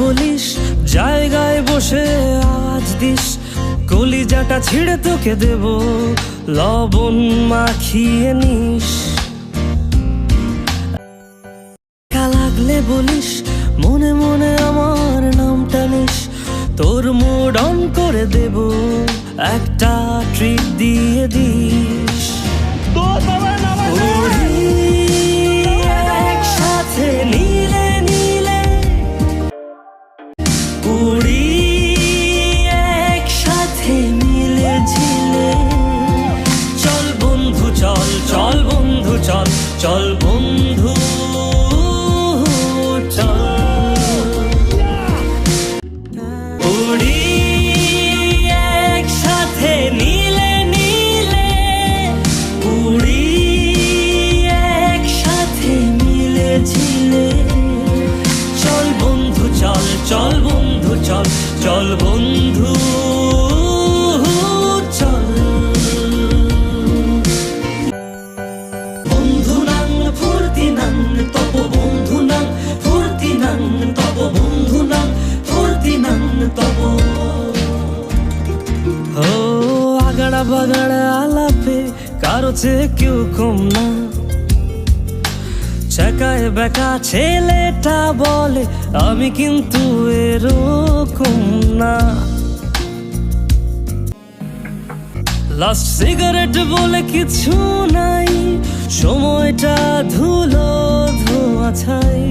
বলিস, জায়গায় বসে আওয়াজ দিস, কলিজাটা ছিঁড়ে তোকে দেব, লবণ মাখিয়ে নিস। লাগলে বলিস, মনে মনে আমার নামটা নিস, তোর মুড অন করে দেব, একটা ট্রিট দিয়ে দিস। একসাথে নীলে নীলে উড়ি, একসাথে মিলে ঝিলে, চল বন্ধু চল, চল বন্ধু চল, চল বন্ধু চল। উড়ি একসাথে নীলে নীলে, উড়ি একসাথে মিলে ঝিলে, চল বন্ধু চল, চল বন্ধু চল, চল বন্ধু চল। বন্ধু নাং ফুর্তি নাং তপ, বন্ধু নাং ফুর্তি নাং তপ, বন্ধু নাং ফুর্তি নাং তপ। ও আগাড়া বাগাড়া আলাপে কারো চেয়ে কেউ কম না, চাকায় বেকা ছেলেটা বলে আমি কিন্তু এরকম না। লাস্ট সিগারেট বলে কিছু নাই, সময়টা ধুলো ধোঁয়া ছাই।